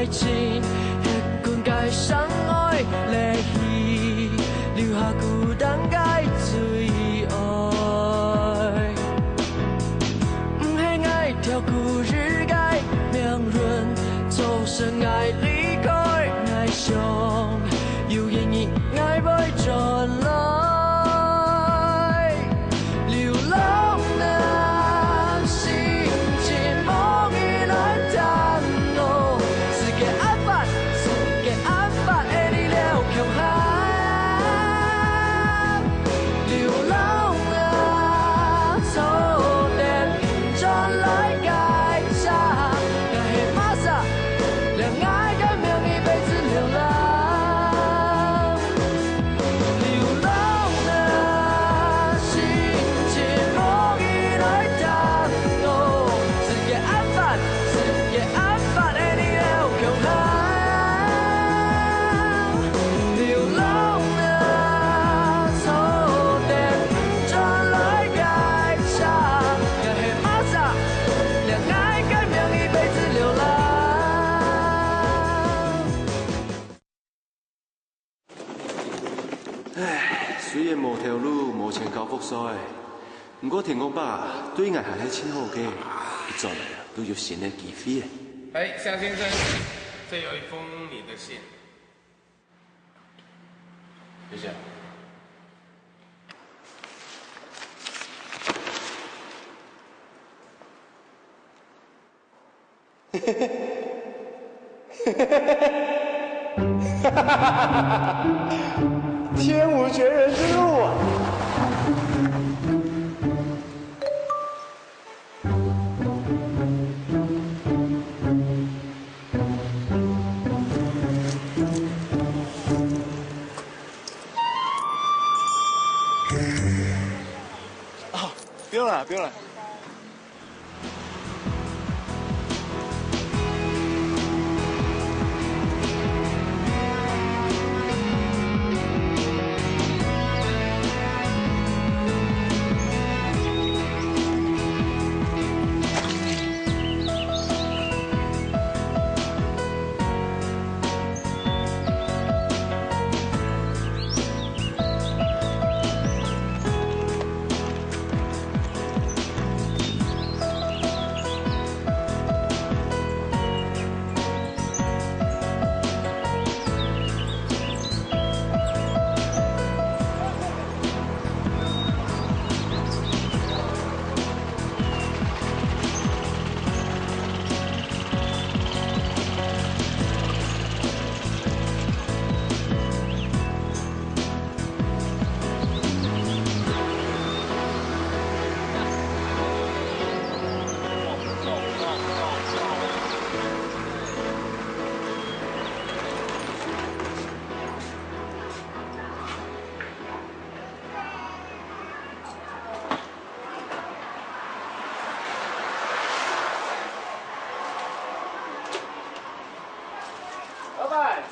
爱情，迄款该伤害泪去，留下孤单该最爱。不恨爱跳过日该命运，做声爱离开爱上，有原因爱袂转来。 虽然无条路无钱交复所的，不过天公伯对我还是真好嘅，一转来啊都有新的机会。哎，夏先生，这有一封你的信。谢谢。嘿嘿嘿，嘿嘿嘿，哈哈哈哈！天无绝人之路啊！哦，不用了，不用了。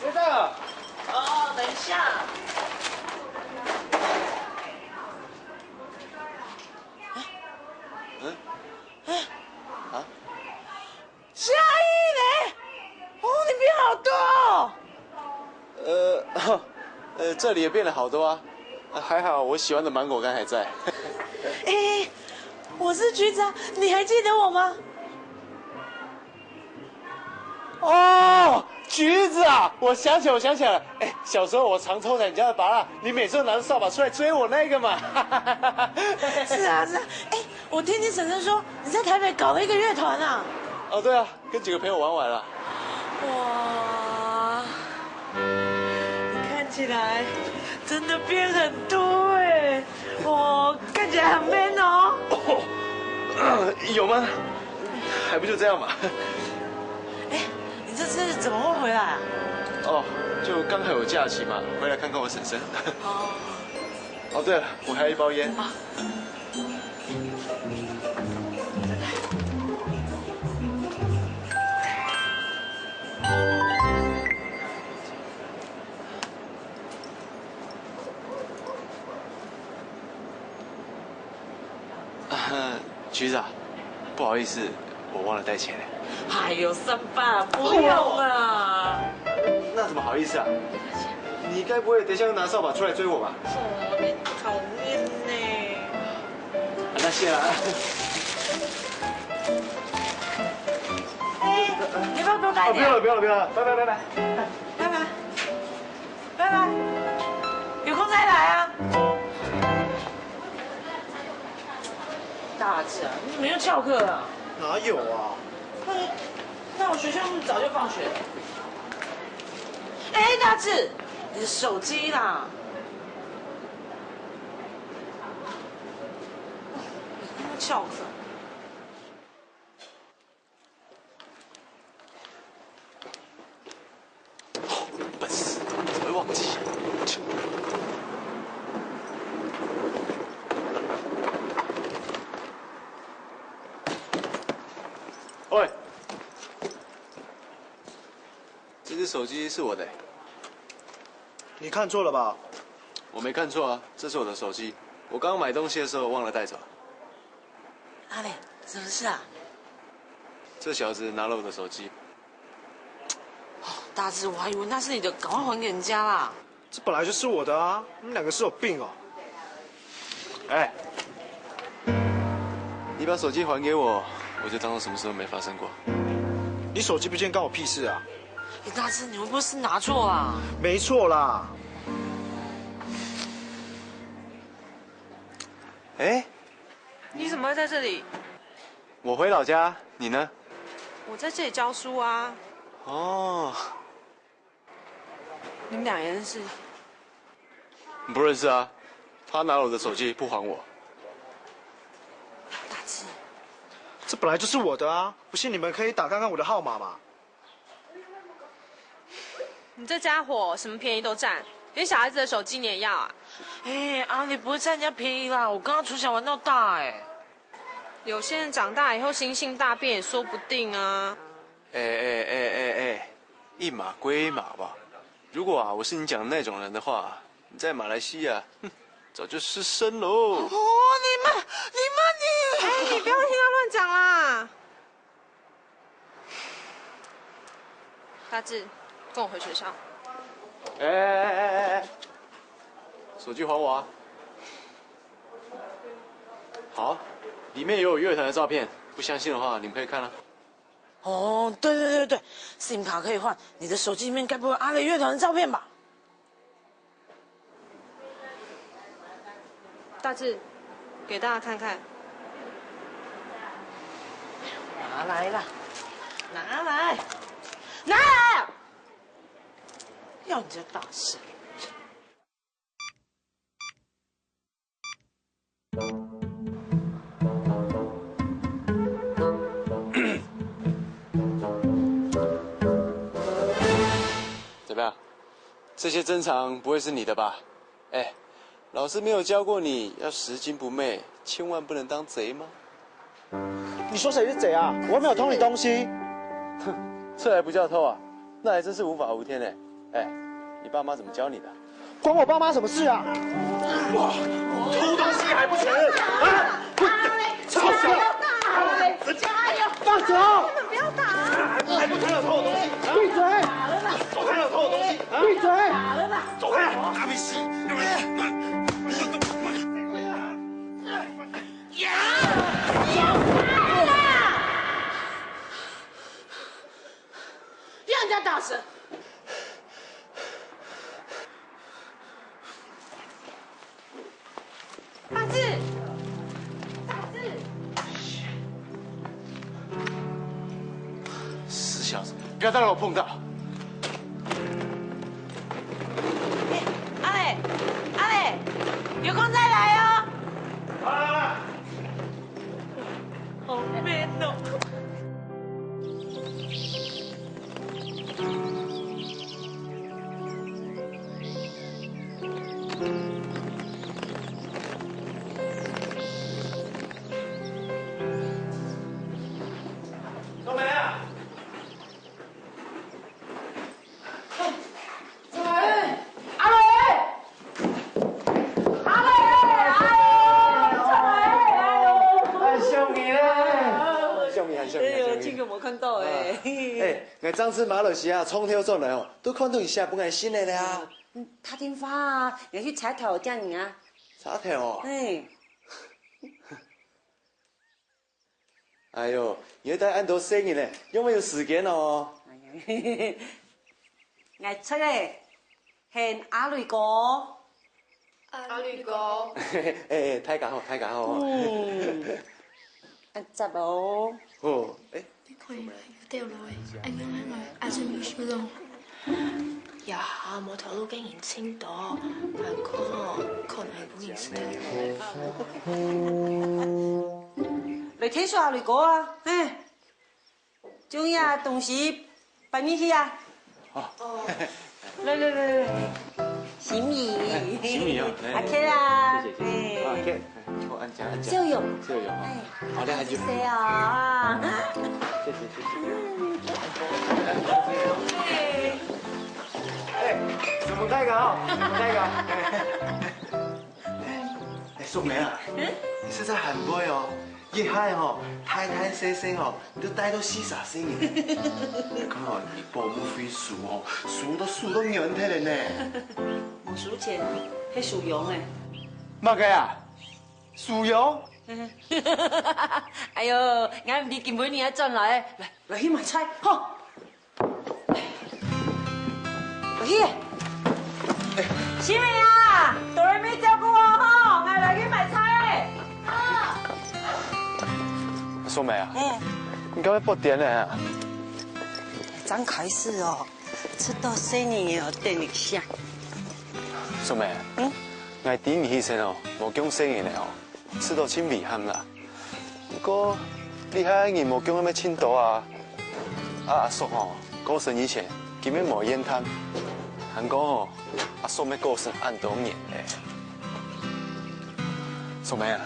结账了。哦，等一下。夏一雷，哦，你变好多哦。这里也变了好多啊。还好我喜欢的芒果干还在。哎，我是局长，你还记得我吗？哦。 橘子啊，我想起来了，哎，小时候我常偷你家的芭乐，你每次都拿着扫把出来追我那个嘛。是啊，哎，我听你婶婶说你在台北搞了一个乐团啊。哦，对啊，跟几个朋友玩完了。哇，你看起来真的变很多哎，我看起来很 man 哦。有吗？还不就这样嘛。哎。 这次怎么会回来啊？哦，就刚好有假期嘛，回来看看我婶婶。哦。哦，对了，我还有一包烟。啊。局长，不好意思，我忘了带钱了。哎呦，300不用啊。那怎么好意思啊？你该不会等一下又拿扫把出来追我吧？哦，你讨厌呢。那谢了。哎，你要不要多带点？不用了，拜拜。拜拜，有空再来啊。大志啊，你怎么又翘课啊？哪有啊？那我学校那么早就放学了。哎，大志，你的手机啦。你又翘课。笨死，怎么会忘记？喂，这只手机是我的。你看错了吧？我没看错啊，这是我的手机。我刚买东西的时候忘了带走。阿磊，什么事啊？这小子拿了我的手机。大志，我还以为那是你的，赶快还给人家啦。这本来就是我的啊！你们两个是有病哦！哎，你把手机还给我，我就当做什么事都没发生过。你手机不见关我屁事啊！哎，大志，你会不会是拿错啦？没错啦。哎，你怎么会在这里？我回老家，你呢？我在这里教书啊。哦，你们俩也认识？不认识啊。他拿了我的手机不还我。大志，这本来就是我的啊！不信你们可以打看看我的号码嘛。你这家伙什么便宜都占，连小孩子的手机你也要啊？哎，阿磊不会占人家便宜啦！我刚刚从小玩到大，哎。有些人长大以后心性大变也说不定啊。哎，一码归一码吧。如果啊我是你讲的那种人的话，你在马来西亚，早就失身喽。哦，你！哎，你不要听他乱讲啦。大志，跟我回学校。哎，手机还我啊！好，里面也有乐团的照片，不相信的话你们可以看啊。哦，对，SIM 卡可以换，你的手机里面该不会有阿磊乐团的照片吧？大志，给大家看看。拿来啦，拿来啊！要你这大声！怎么样？这些珍藏不会是你的吧？哎，老师没有教过你要拾金不昧，千万不能当贼吗？你说谁是贼啊？我又没有偷你东西。哼，这还不叫偷啊？那还真是无法无天呢。哎，你爸妈怎么教你的？关我爸妈什么事啊？哇，偷东西还不承认啊？吵死了！加油！放手！你们不要打！还不承认偷我东西？闭嘴！走开了，偷我东西！闭嘴！走开！打屁戏！要人家大声！大志，死小子，不要再让我碰到！阿磊，有空再来哦。好 man 哦！都没啊！哎，我上次马来西亚冲跳转来哦，都看到一下本来新的了。他听话啊，你去查头叫你啊。查条哦。哎。哎呦，你在按多生意呢，有没有时间哦？哎呀，我出嚟係阿雷哥。阿绿哥，哎，太搞好，太搞好。執佬。哦，哎。你可以掉落去，anh ngân hàng rồi, anh xin nhiều siêu luôn. 呀，冇條路竟然青島，大哥，可能係不認識嘅。你睇住阿雷哥啊，哎，將呀東西擺面去啊。哦。嚟，小米。小米哦，阿 K 啦。謝謝。阿 K，我按獎。燒肉。燒肉哈。好的，就。謝啊。謝謝。哎，什麼大搞？什麼大搞？哎，素梅啊，你是在喊杯哦？一喊哦，太細聲哦，你都帶到四十聲嘅。看來你保姆費數哦，數到軟體了呢。冇數錢，係數羊誒。乜嘅啊？數羊？哎呦，我唔知見每年一陣嚟，嚟去買菜，嗬。嚟去。小美啊，到你未照顧我嗬，我嚟去買菜。素梅啊，你今日8點了啊？剛開始哦，吃到7年要等一下。素梅，我第二起身哦，冇講生意咧哦，吃到真遺憾啦。不過你睇你冇講咩青島啊？阿叔哦，過身以前根本冇煙攤，還講哦，阿叔咩過身按多年咧。素梅啊，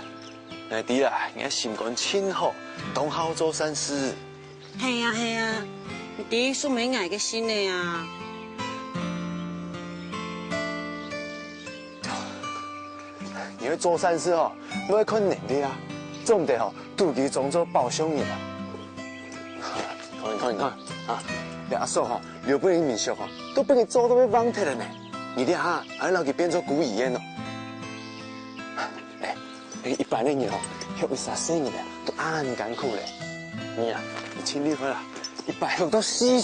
我知啦，我心肝真好，當好做善事。係啊，你啲素美捱嘅先嚟啊！你要做善事哦，我要看能力啊，做唔得哦，肚皮裝作報傷你啦。看啊！你阿叔哦，留俾你面相哦，都俾你做到要忘掉了呢。你哋哈，還讓佢變做古語言哦。哎，一般的人哦，學為啥生意咧，都暗艱苦咧。你啊，你盡力去啦，100學到40。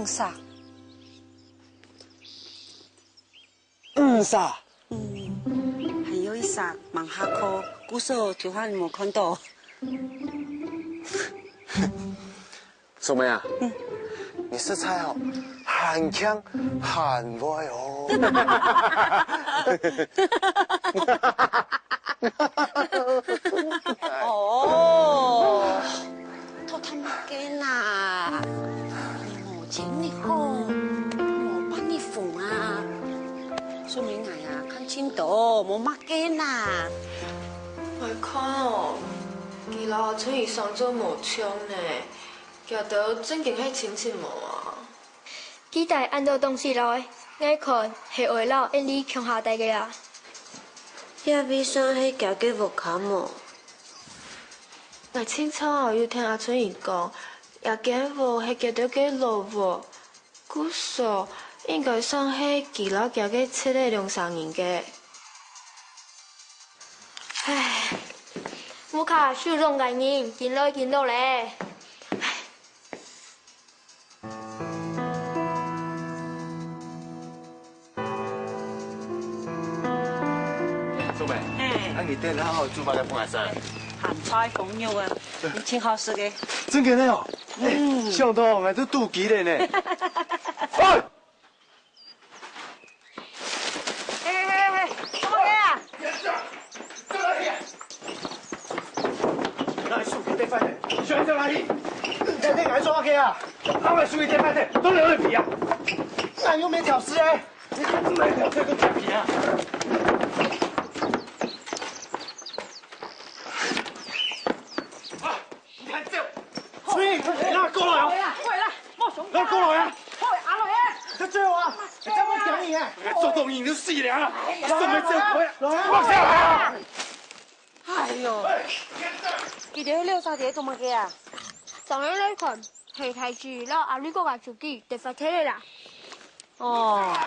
啥？啥？還有一啥忙下課，故事條話你冇看到。素梅啊，你色彩哦，很強很威哦。哦，都他媽嘅啦，你冇錢你好，我幫你縫啊。素美捱啊，看清到冇乜嘅啦。我看哦，佢老出去上做無槍呢，夾到真勁係清清無啊。幾大按到東西來，我看係為了因你強下底嘅啊。也未算係夾嘅無卡無。我清楚後要聽阿春兒講，也驚無係夾到嘅路喎，故數應該算係佢老夾嘅七個兩三年嘅。唉，冇卡輸中概念，見到咧。素梅，按你店好煮飯嘅幫下手。鹹菜鳳肉啊，你挺好食嘅。真嘅呢哦，想到我都肚飢了呢。哎！哪裡屬於地方的？選在哪裡？在那還抓嘅啊？哪裡屬於地方的？都留了皮啊！哪又沒挑絲哎？你沒挑這個假皮啊？你看這，所以那過來啊！那過來啊！在這啊！你怎麼講你啊？做東西都細糧了，怎麼這回？放下來啊！哎呦，佢哋去撩晒嘢做乜嘅啊？上日来看，下台子老阿里个个手机就发贴啦。哦。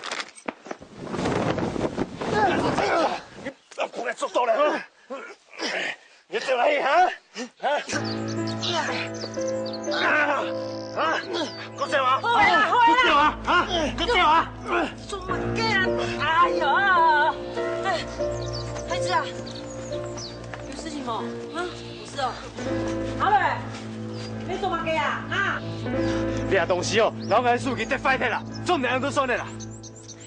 我来捉到了！你做乜嘢吓？嗰隻話？開啦！嗰隻話？嚇？嗰隻話？做乜嘅？哎呀！孩子啊，有事情吗？啊，有事哦。阿磊，你做乜嘅啊？啊？呢下東西哦，老眼書記得快啲啦，做兩樣都算你啦。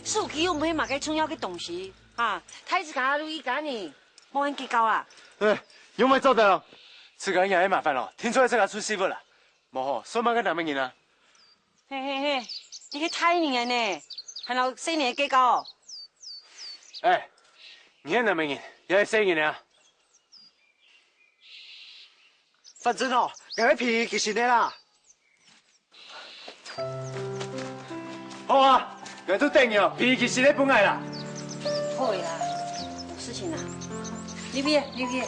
手機又唔係買嘅重要嘅東西啊，太子家路一間呢，冇人結交啦。哎，有冇做得咯？這個也麻煩咯，聽出來這個出師傅啦，冇好，上班嘅哪麼人啊？嘿嘿嘿，你去太年嘅呢，係老4年嘅結交。哎，你係哪麼人？又係誰人啊？反正哦，又係皮其實你啦。好啊，又都定咗，皮其實你本來啦。好啦，有事情啦，入去。入去。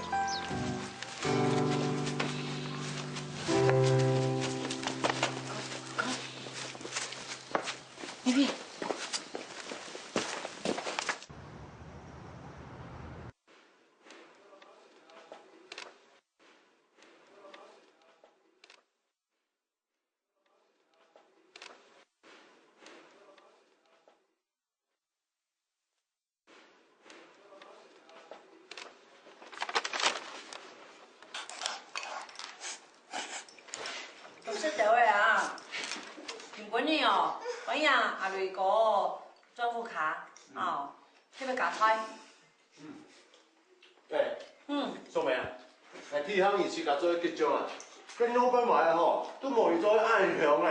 識到嘅啊！原本呢哦，揾人阿雷個裝副卡哦，係咪假猜？蘇美啊，係天坑二次夾咗結帳啊，跟老闆話嗬，都冇預咗啱響啊，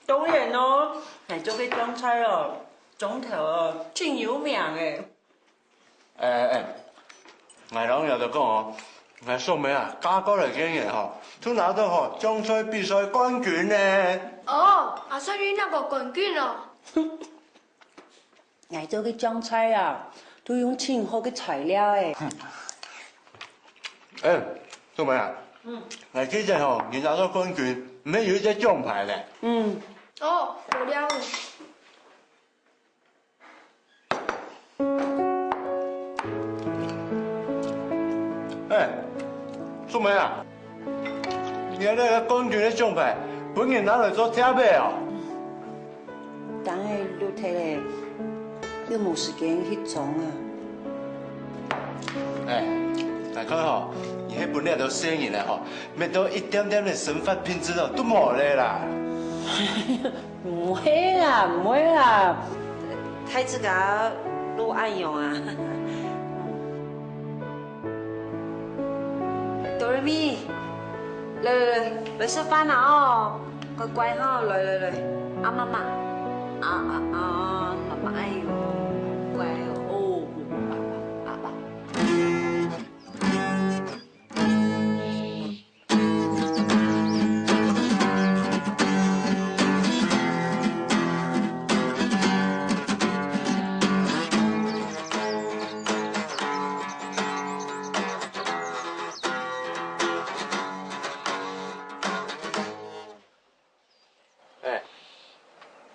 當然咯，係做嘅裝猜哦，總頭哦，真有名嘅。我老友就講我，我蘇美啊，加高嚟經驗嗬，都拿到嗬裝賽比賽冠軍呢。哦，阿叔你那個冠軍咯。我做嘅裝猜啊，都用前好嘅材料誒。蘇美啊，我記得嗬，你拿到冠軍，唔係有一隻獎牌咧。哦，有了。蘇美啊，你那個冠軍嘅獎牌，本人拿嚟做貼背啊？但係老太咧，又冇時間去裝啊。大概嗬，你喺本嚟都4年啦嗬，咩到一點點嘅生活品質哦都冇咧啦。唔會啦，太子家都愛用啊。哆來咪，來食飯啦哦，乖哈，來，啊媽媽，啊媽媽，哎呦，乖哦，爸爸。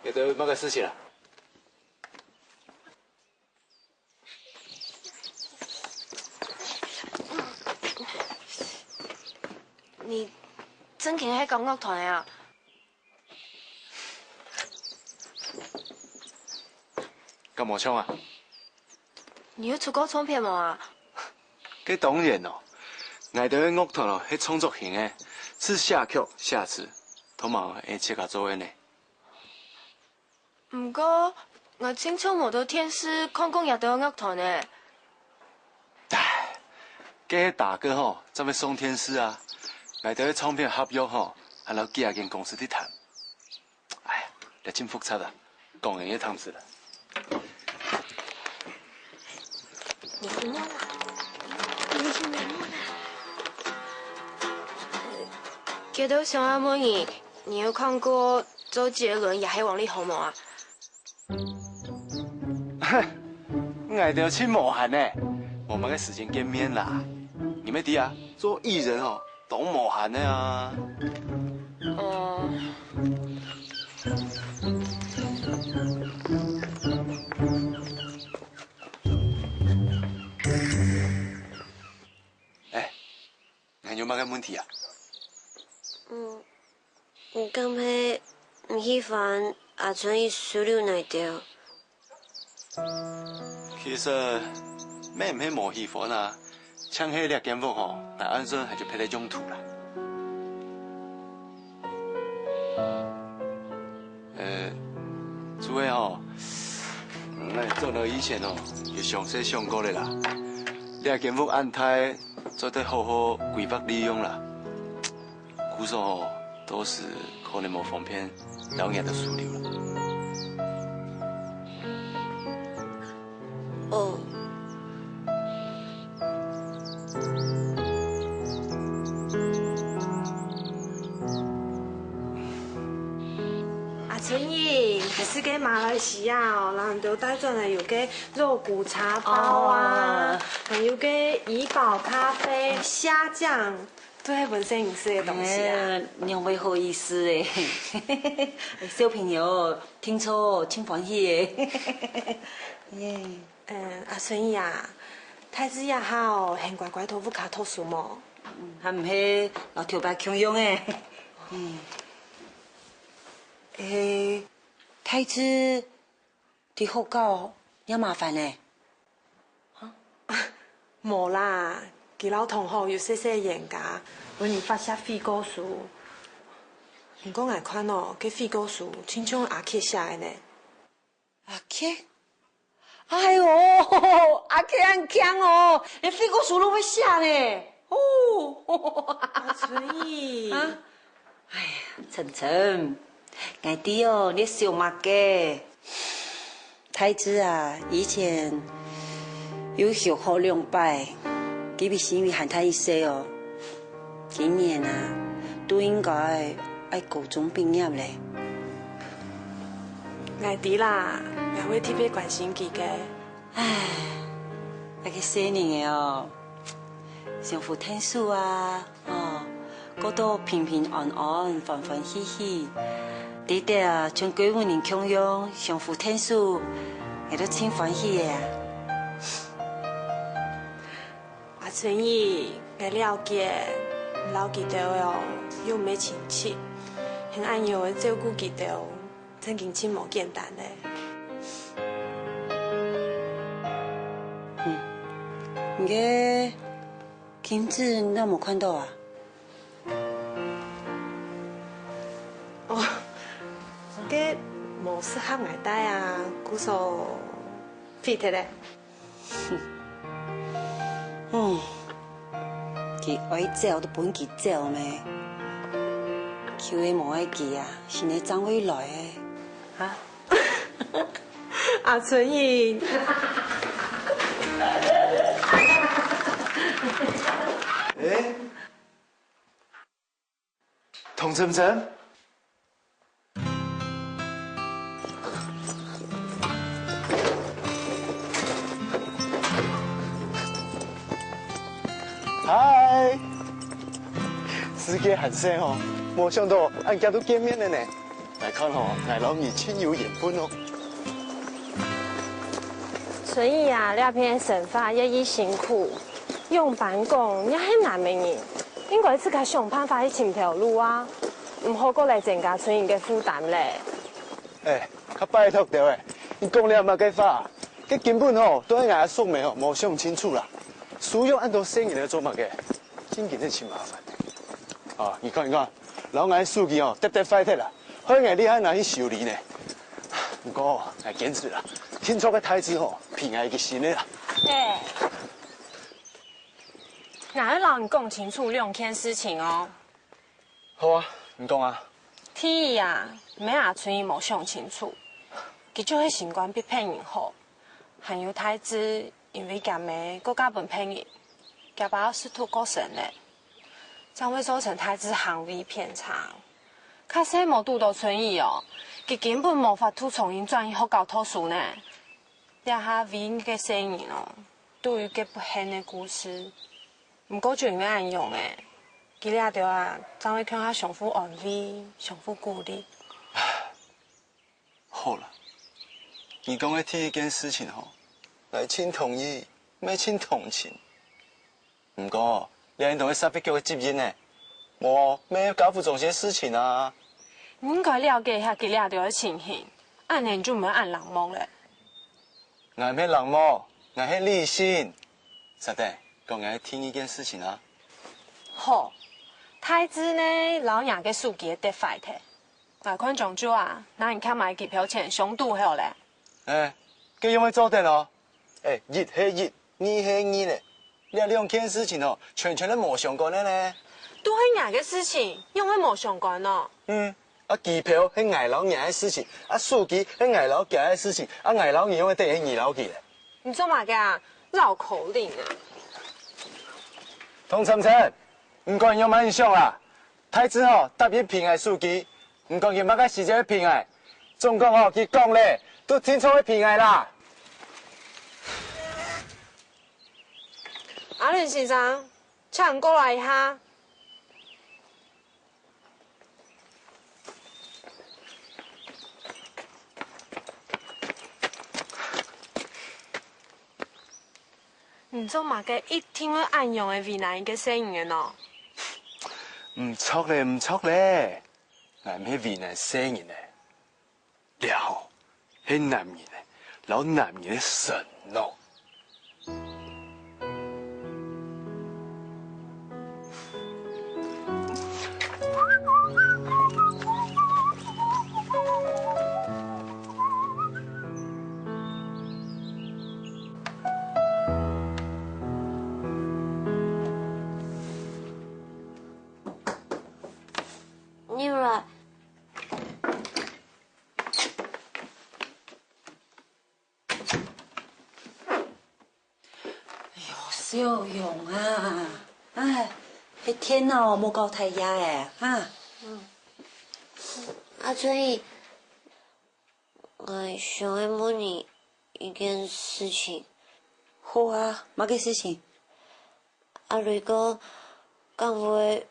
你都乜嘅事情啊？你真係喺講樂團啊？咁冇槍啊？你要出歌唱片冇啊？佢當然咯，我哋嘅樂團咯係創作型嘅，是下曲下詞，同埋會切合做嘅呢。唔過我清楚冇到天師康公入到樂團呢。唉，嘅大哥嗬，就係宋天師啊，我哋嘅唱片合約嗬，係攞幾廿間公司啲談。哎呀，你真複雜啊，講人一趟死啦。你不要啦，你去沒有啦。記得上阿妹兒，你有看過周杰倫也係王力宏冇啊？我哋有錢無限呢，我們嘅時間見面啦。你咩啲啊？做藝人哦，懂无限的啊。哦。哎，你有乜嘅问题啊？我刚才唔喜欢阿春伊输了那条。其实咩唔系冇喜欢啊，抢起掠剑福吼，那安顺还就配来用途啦。除非吼，那做到以前哦，就详细上过的啦。掠剑福安泰，做得好好规划利用啦。古时候都是可能冇方便老眼的输流了。哦。阿春姨，还是给马来西亚哦，人都带转来有个肉骨茶包啊，还有个怡宝咖啡、虾酱，都系本身饮食的东西啊。你不好意思诶，小朋友听错真欢喜诶。耶。阿春姨啊，太子也好，很乖乖托付卡读书么？还唔系老头白强用诶。太子伫学校也麻烦呢。无啦，佢老同学有细细严格，为你发下飞果书。唔讲眼看哦，佢飞果书亲像阿克写的呢。阿克？哎呦，阿克很强哦，连飞果书都会写呢。哦，阿春姨。哎呀，晨晨。我弟哦，你小马嘅，太子啊，以前有学好2摆，佢比心里喊他一声哦。今年啊，都应该爱高中毕业嘞。我弟啦，我会特别关心佢嘅。唉，那个少年的哦，想读天书啊，哦，过到平平安安、欢欢喜喜。弟弟啊，像几万人强用上福天书，我都真欢喜的啊！阿春姨，我了解，老记得哦，又没亲戚，很按样的照顾记得，真经真无简单嘞。你个金子你有冇看到啊？哦。个无适合爱戴啊，古说废脱嘞。佢爱走都本佢走咩？佢嘅冇爱记啊，是你张未来嘅。啊？阿春姨。哎，童晨晨。嗨，时间很短哦，没想到俺家都见面了呢。来看哦，俺老米亲友缘分哦。春姨啊，那篇神法一一辛苦，用办公也很难的呢。应该自家想办法去寻条路啊，唔好过来增加春姨嘅负担嘞。哎，较拜托着诶，你讲了嘛计法，佮根本吼对俺说明吼无想清楚啦。需要按照生意来做嘛嘅，真件真真麻烦。啊，你看，老俺书记哦，得快脱啦，好眼厉害拿去修理呢。不过俺坚持啦，听说个太子吼偏爱个新的啦。哎，我要让你讲清楚2件事情哦。好啊，你讲啊。第一啊，没阿春姨冇想清楚，佢就系新冠被骗人后，还有太子。因为咁嘅国家本骗人，佢把试图过身咧，将会造成太子行为偏差。卡西冇拄到春意哦，佢根本无法度重新转移学校读书呢。一下为嘅声音哦，对于佢不幸嘅故事，唔过就咁样用诶，记了着啊，怎会向他丈夫安慰、丈夫鼓励？好了，你讲的第一件事情吼，来请同意，没请同情。不过，两人同去沙必叫佢接应呢，无咩搞负重些事情啊。你应该了解一下记了着的情形，按年就唔要按人摸咧。俺咩冷漠，俺係理性。实在讲俺听一件事情啊。好，太子呢老娘嘅书记得快睇，外看庄主啊，那你看买机票钱上度喺度咧。哎，佢用去做定咯？哎，一係一，二係二咧，呢兩件事情哦，全都冇相關的呢。都係伢嘅事情，因為冇相關咯。啊，機票係外老娘嘅事情，啊，書記係外老家嘅事情，啊，外老娘會等於二老記咧。你做嘛嘅啊？繞口令啊！童晨晨，唔管有冇印象啦。太子吼答應平愛書記，唔管佢乜嘅時間平愛，總共吼佢講咧都聽從去平愛啦。阿倫先生，請你過來一下。唔做嘛嘅一聽到暗用嘅為難嘅聲音嘅喏。唔錯咧，唔錯咧，係咩為難聲音咧？然後係男人咧，老男人嘅神咯。你來。小勇啊，唉，一天哦冇夠睇嘢啊。阿春姨，我想要問你一件事情。好啊，乜嘅事情？阿瑞哥，敢會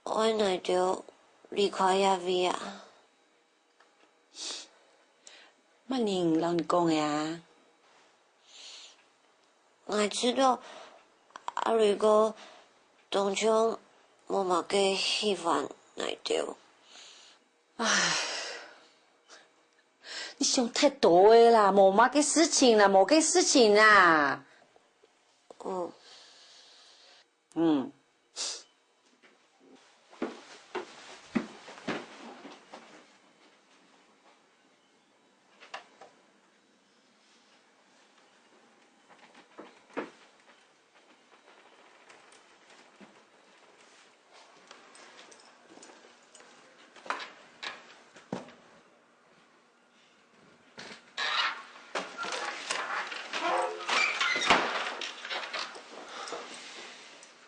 愛來着離開亞威啊？乜人讓你講嘅啊？我知道阿瑞哥當初冇乜嘅喜歡來着。唉，你想太多嘅啦，冇乜嘅事情啦，冇嘅事情啦。嗯。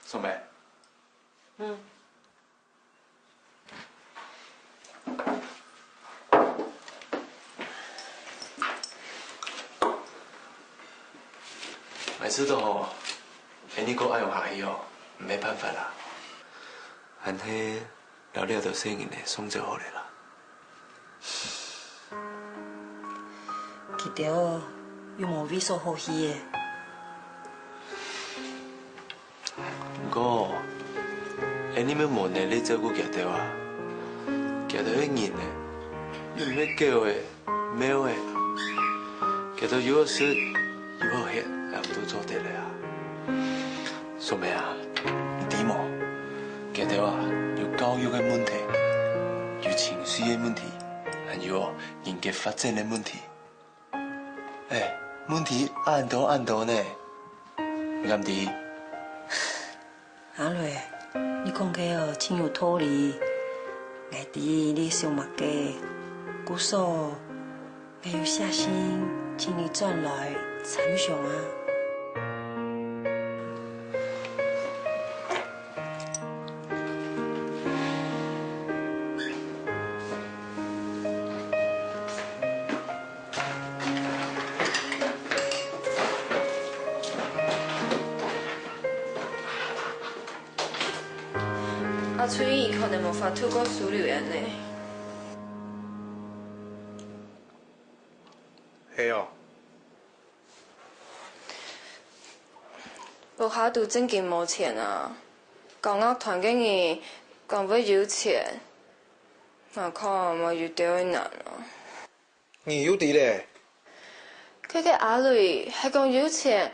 宋梅。每次都吼，你個愛用下去哦，沒辦法啦。俺係聊聊到聲音咧，送就好嚟啦。記得有冇為所好戲嘅？不過，你們冇能力照顧佢哋啊，佢哋一年咧，你唔係叫嘅，沒有嘅，佢哋有時有好嘢，也唔都做得嚟啊。說咩啊？點啊？佢哋話有教育嘅問題，有情緒嘅問題，還有人格發展嘅問題。問題按多呢，啱啲。阿瑞，你講嘅哦，真有道理。我知你想乜嘅，故說我有下心，請你轉來參詳啊。阿春伊可能无法透过输留言呢。系哦。学校都真劲无钱啊，教乐团今年讲要有钱，那看嘛遇到难啊。你有啲咧？佢嘅阿女係講有錢，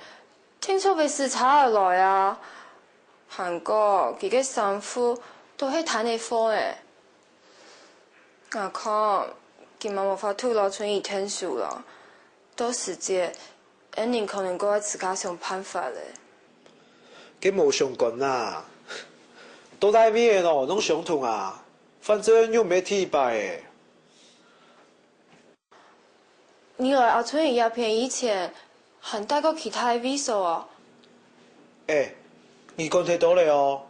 聽說被視察而來啊。韓國佢嘅丈夫都係睇你科嘅，我看佢嘛無法度攞出去聽書啦。到時節，一年可能過自家想辦法咧。佢冇相干啊，到底咩咯？拢相同啊，反正又沒提拔嘅。你來阿春伊鴉片以前，還帶過其他嘅 visa 啊？你講睇到咧哦。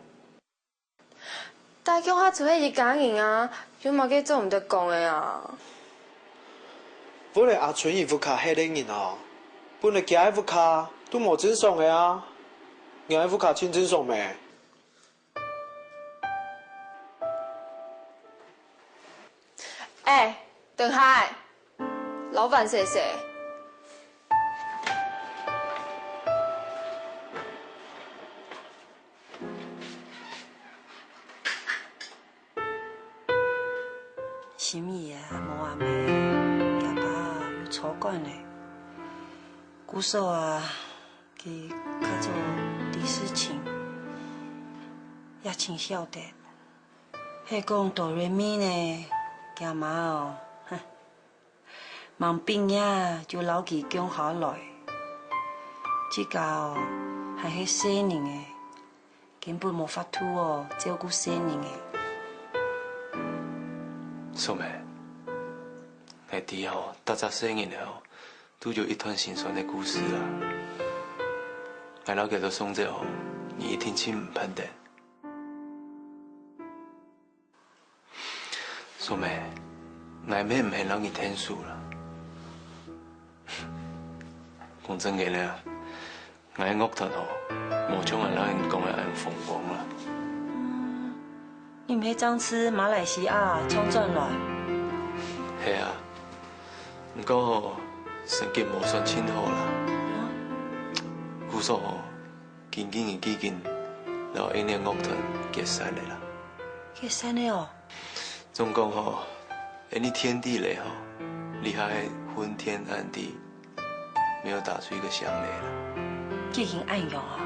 但係叫他做一家人啊，有冇嘅做唔得講嘅啊？本來阿春伊副卡係靚人啊，本來佢副卡都冇正常嘅啊，我副卡真正常咩？鄧海，老闆謝謝。心意啊，冇話咩，家爸有錯慣咧。姑嫂啊，佢較做啲事情，也真曉得。係講哆瑞咪呢，家媽哦，忙病呀就留佢供下來，只教係喺細年嘅，根本冇法度哦照顧細年嘅。素梅，我哋吼，搭隻細人吼，都有一段心酸的故事啊。我老家都送這吼，你一定親唔判斷。素梅，我咩唔係讓你聽書啦。講真嘅咧，我喺樂壇吼，冇將我讓人講得咁風光啦。你唔係上次馬來西亞衝轉來？係啊，不過吼，成績無算真好啦。姑嫂吼，緊緊嘅基金，然後一年樂團結散嚟啦。結散了哦。總共吼，你天地咧吼，厲害昏天暗地，沒有打出一個響來啦。既然暗用啊，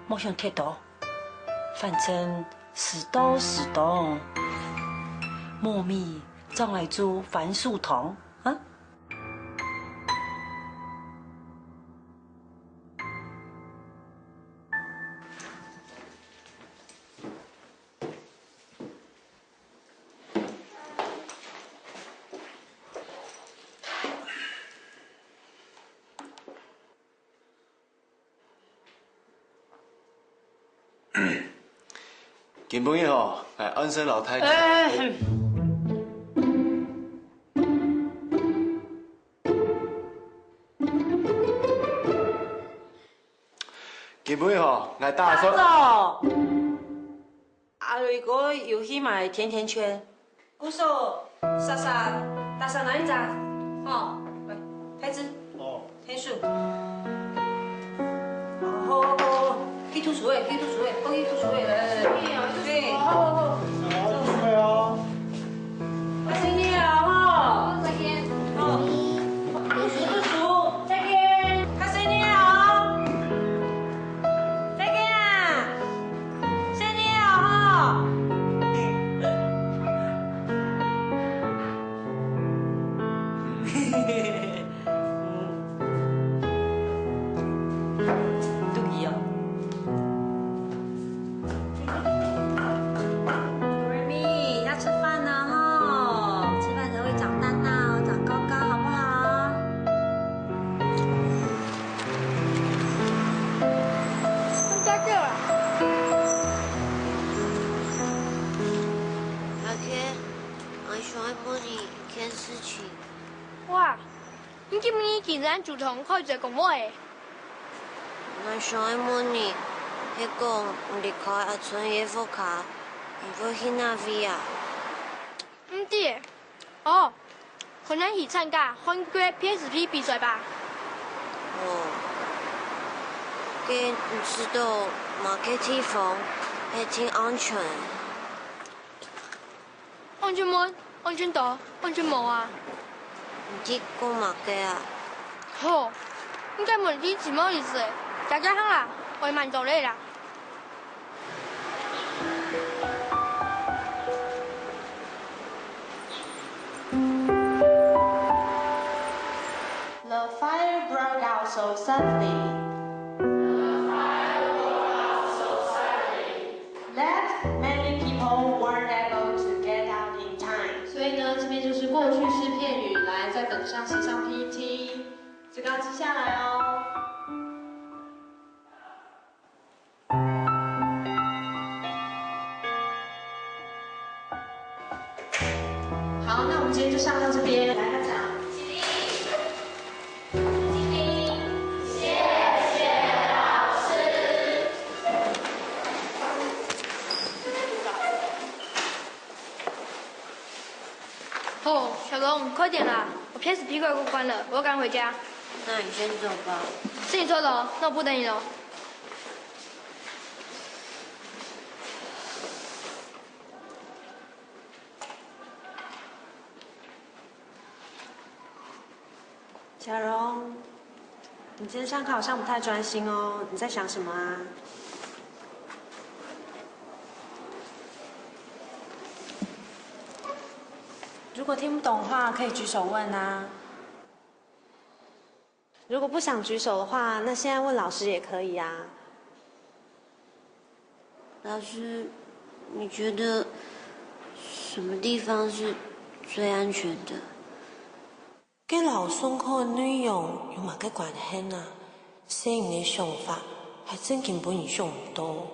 冇想太多，反正。是多是動，莫咪將來做樊樹堂啊！見本嘢吼，係安生老太太。見本嘢吼，係大叔。阿瑞哥有去買甜甜圈。姑嫂，莎莎，大嫂拿一張。哦，來，牌子。哦。天數。好。去圖書館，去圖書館，過去圖書館來。對。好。做咩啊？開心啲啊！好。再見。好。讀書，再見。開心啲啊！再見啊！再見啊！杜姨啊！Remy，要吃飯了哈，吃飯才會長大大，長高高，好不好？在這啊！阿 K，我想幫你一件事情。哇！你今年竟然主動開這個我誒！我想問你，迄個離開阿春嘅副卡，你要去哪位啊？唔对，哦，可能去参加韩国 PSP 比赛吧。哦，佢唔知道某個地方係挺安全。安全門、安全島、安全帽啊！唔知講乜嘅啊？好，應該冇啲什麼意思。大家好啦，我慢走你啦。The fire broke out so suddenly. That many people weren't able to get out in time. 所以呢，这边就是过去式片语，来在本上写上 PPT， 这个要记下来哦。好，那我们今天就上到这边，来大家。哦，小龙，快点啦！我 PSP 快过关了，我要赶回家。那你先走吧。是你说的哦，那我不等你了。小荣，你今天上课好像不太专心哦，你在想什么啊？如果听不懂的话，可以举手问啊。如果不想举手的话，那现在问老师也可以啊。老师，你觉得什么地方是最安全的？跟老上课的内容有乜嘅關係啊？細人嘅想法係真根本影響唔多。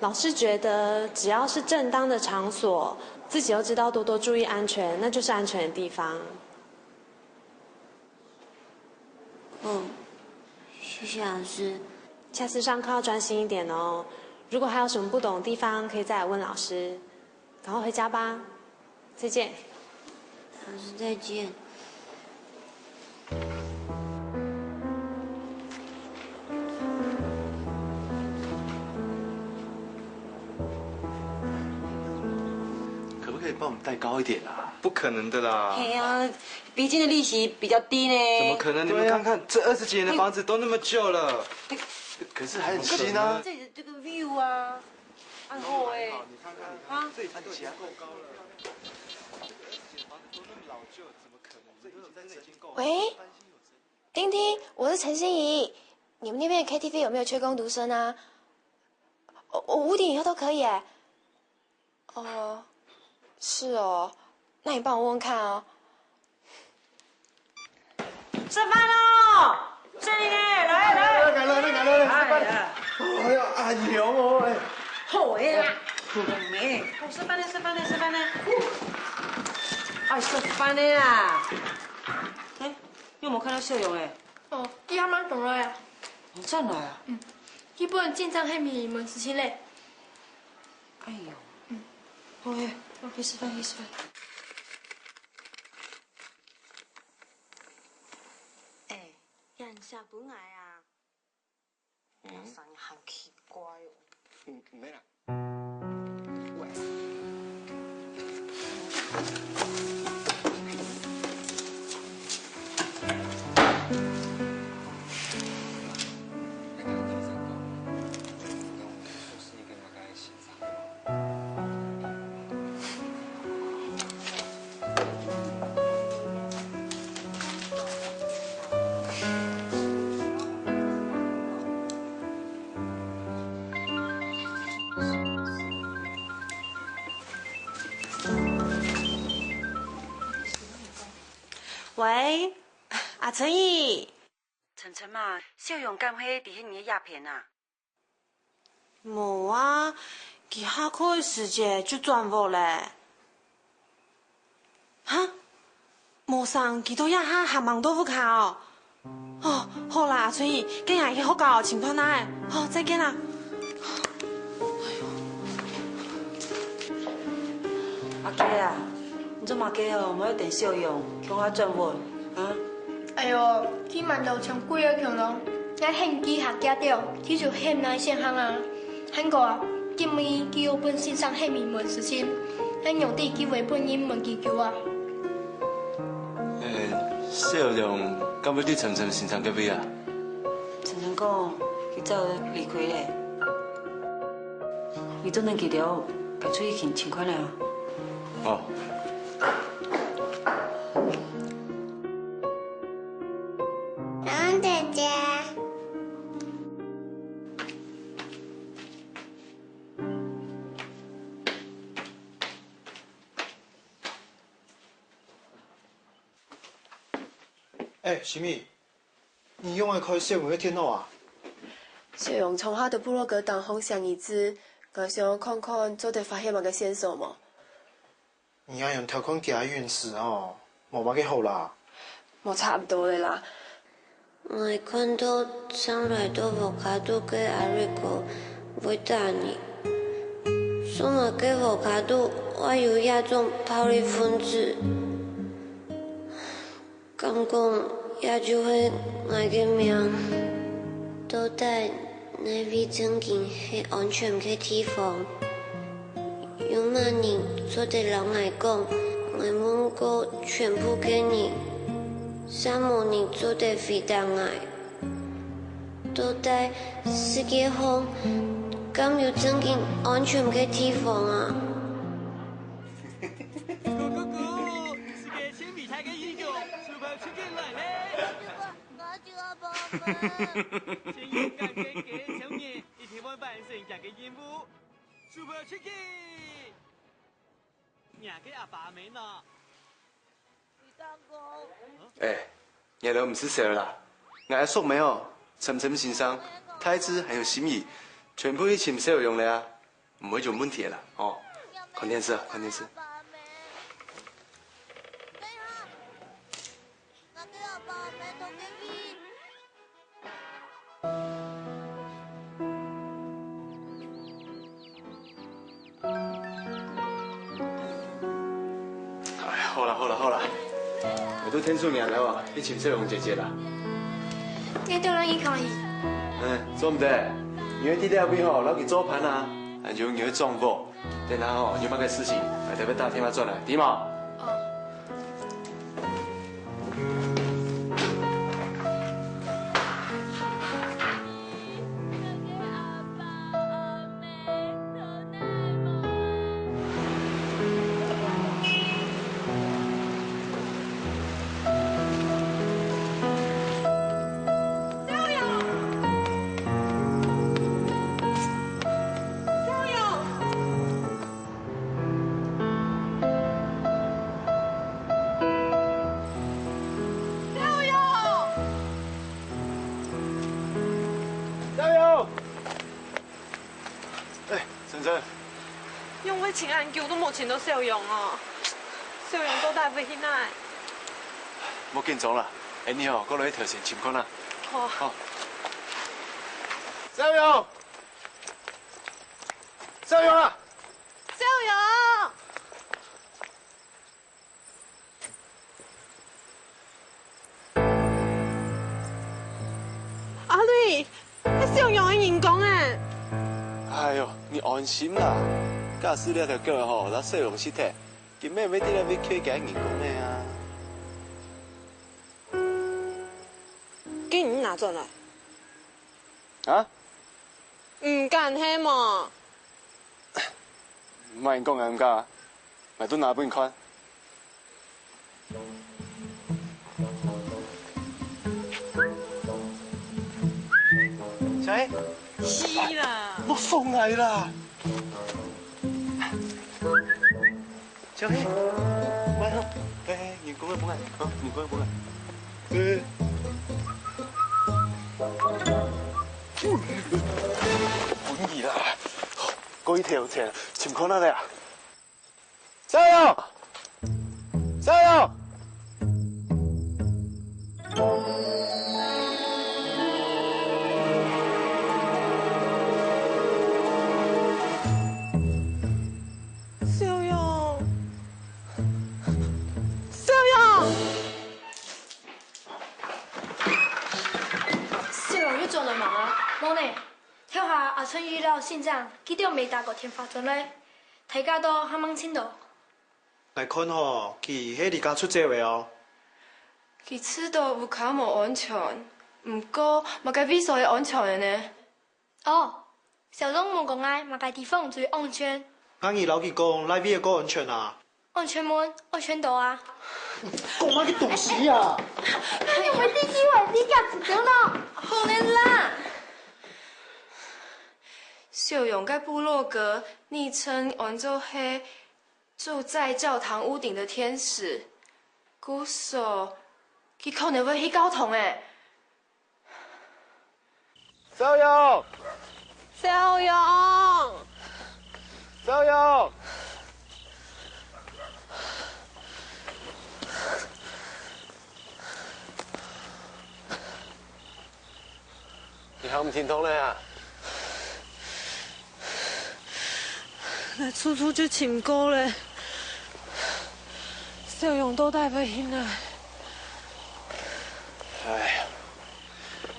老師覺得只要是正當的場所，自己又知道多多注意安全，那就是安全的地方。謝謝老師。下次上課要專心一點哦。如果還有什麼不懂的地方，可以再來問老師。趕快回家吧，再見。老師再見。可不可以帮我们带高一点啊？不可能的啦！哎呀，毕竟的利息比较低呢。怎么可能？你们看看，这20几年的房子都那么旧了，可是还很新啊！这里的这个 view 啊，很好哎。你看看，啊，这里看起来够高了。这20几年房子都那么老旧，怎么可能？这已经真的已经够了。喂，丁丁，我是陈心怡。你们那边的 KTV 有没有缺工读生啊？5点以后都可以哎。哦，是哦，那你帮我问问看哦。吃飯咯！心怡，來！來，哎呀，阿娘我哎，好的啦。没，吃飯呢！哎，吃飯呢啦！哎，有冇看到小勇哎？哦，你啱啱懂了呀？你真來啊？基本進站係咪門17嘞？哎呦，好誒，可以吃飯。哎，人下本來啊，生意很奇怪哦。没啦。喂，阿陳怡，晨晨嘛，小勇敢迄伫迄年嘅鴉片啊？冇啊，佢下課嘅時間就轉無咧。哈？冇上，佢都一下下忙豆腐卡哦。哦，好啦，阿陳怡，今日去學校情況哪？好，再見啦。阿哥啊，你做嘛家哦，莫要电小用，向我转稳啊！哎呦，去曼岛冲几个强咯，咱现机学家掉，去就现来现行啊。韩国啊，今年基友本线上黑面门实现，咱用地机会本英文研究啊。小用敢要伫晨晨身上隔壁啊？晨晨讲，伊早离开咧，伊做年期条，该出去请款了。哦。王姐姐。哎，徐米，你用来开小用的电脑啊？小用从他的部落格当分享一支，我想看看做得发现某个线索吗？你要用条款给他原始哦，无嘛几好啦。无差不多的啦。我看到上来都无卡度给阿瑞哥维达尼，说嘛给无卡度，我有亚种泡利分子，敢讲亚洲的我嘅命，都带那位曾经系安全嘅地方。有嘛人做得人来讲，我问过全部给你。沙漠人做得非常爱，都在世界上敢有真正安全嘅地方啊！世界千米台嘅英雄，Super Chicken 来咧！我叫阿爸爸。先勇敢嘅嘅少年，一天晚扮成家嘅任务，Super Chicken， 廿个阿爸没呢？哎，伢都唔是蛇啦，我还说没有，晨晨身上台资还有心意，全部一起小用了啊，唔会有问题啦哦。看电视，看电视。哎，好啦好啦好啦。我都听说你了哦，你请小用姐姐啦。你对人依靠伊。做唔得，因为弟弟那边吼，老去做盘啊，还就你会撞破，等下吼有乜个事情，还特别打电话转来，对吗？用我请安救都冇请到小用哦，小用都带不起来。冇紧张啦，哎你好，过来调整情况啦。好。好。小勇，小勇啊！小勇，阿瑞，那小勇的人工哎。哎呦，你安心啦，驾驶了条狗吼，咱小用去摕，今晚要伫那要客家人工的啊。给你拿转来。啊？唔敢黑嘛？唔係講咁噶，咪都拿本看。小黑。是啦。我疯来啦！小黑，慢了，哎，你过来不看啊，你过来不看。本意啦，嗰條車前看哪嚟啊？小勇，小勇。小勇，到现场，记得未打过天发转嘞，大家都还蛮清楚。来看吼，佢迄离家出走的哦。佢知道有卡无安全，不过嘛该比赛安全的呢。哦，小龙冇讲爱，嘛该地方最安全。俺二老佢讲，来比个安全啊。安全门，安全岛啊。讲乜嘅东西啊？你为你以为你家自强咯？好难啦！秀勇在部落格昵称完做黑，住在教堂屋顶的天使。古说，佢可能会去教堂诶。小勇，小勇，小勇。你还唔听通咧啊？来处处就请过咧，小勇都带不起来。哎呀，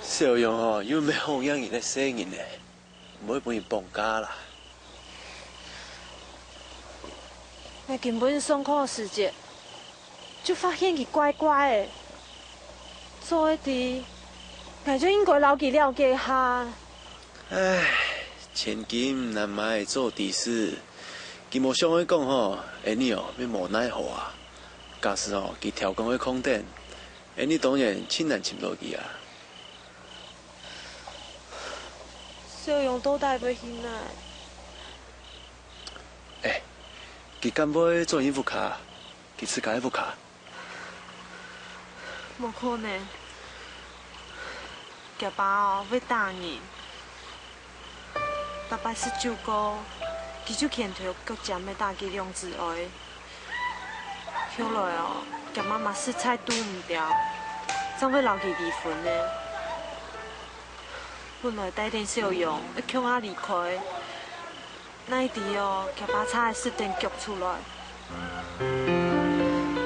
小勇哦，因为要弘扬伊的声音呢，唔可以帮伊绑架啦。我根本上课时节，就发现佢怪怪的，做一啲，我就应该留佢了解下。唉，千金难买做大事，佢无上去讲吼，安尼哦，要无奈何啊。假使哦，佢跳工去空顶，安尼当然亲难亲落去啊。小勇都带不起来。哎，佢敢要做衣服卡，佢自家衣服卡。冇可能，佢爸哦要打人，大概19个，佢就牵头各站要打佢两姊妹。后来哦，佢妈妈实在拄唔掉，怎要留佢离婚呢？本来带点小勇要强下离开，那一时哦，佢爸差的失电脚出来，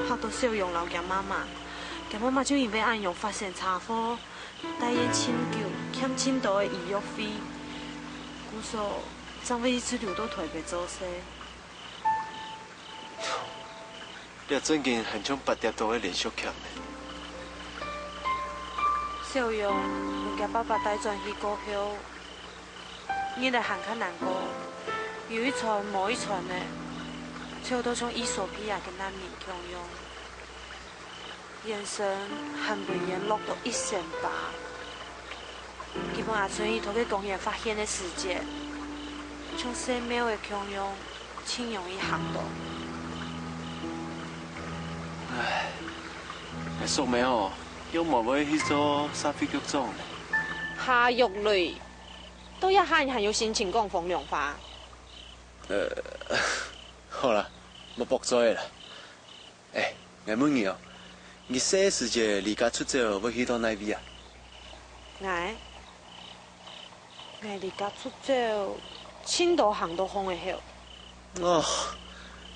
吓到小勇留佢妈妈。佢妈妈就因为暗用发现查甫，带伊请求欠青岛的医药费，故说怎要一直留到台北做事。你最近很像8点多的连续剧呢。小勇用佢爸爸带转去过后，伊来很较难过，有一传无一传的，就都从伊索比亚跟难民共用。眼神和文言落到1:8，基本阿春伊头去公园发现的世界，从生命的共用，请容易行动。唉，淑美哦，有冇要去做沙飞局长呢？下肉类，都要喊很有心情讲风凉话。好啦，冇駁咗啦。哎，我問你哦，你啥時節離家出走要去到哪邊啊？我離家出走，青島行到風的後。哦，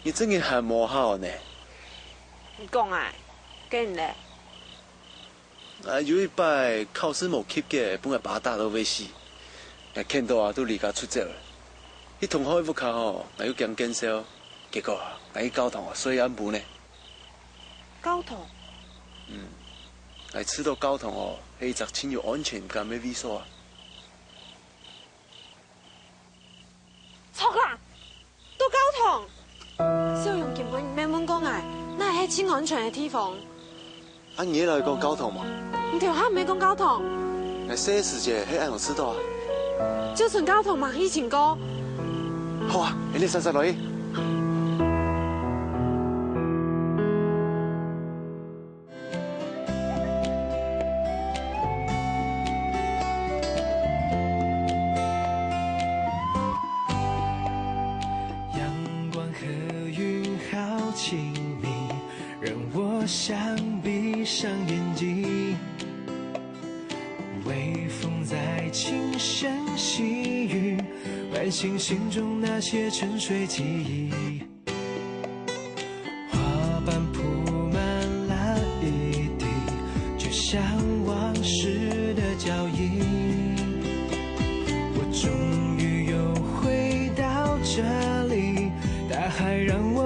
你真係還冇好呢。你講啊，跟咧？啊，有一擺考試冇及嘅，本來把打到尾死，我見到啊都離家出走了。你同學副卡吼，我要講介紹，結果我去教堂所以安補呢。教堂？我知道教堂哦，係一隻親有安全感嘅位所啊。錯啦，到教堂。小勇根本唔免問講愛，那係親安全嘅地方。啊，你來講教堂嘛？唔條蝦唔係講教堂。我啥時節係按我知道啊？就算教堂嘛，以前講。好啊，你實實來。陽光和雲好親密，讓我想閉上眼睛。微風在輕聲細語，喚醒心中那些沉睡記憶。花瓣鋪滿了一地，就像往事的腳印。我終於有海让我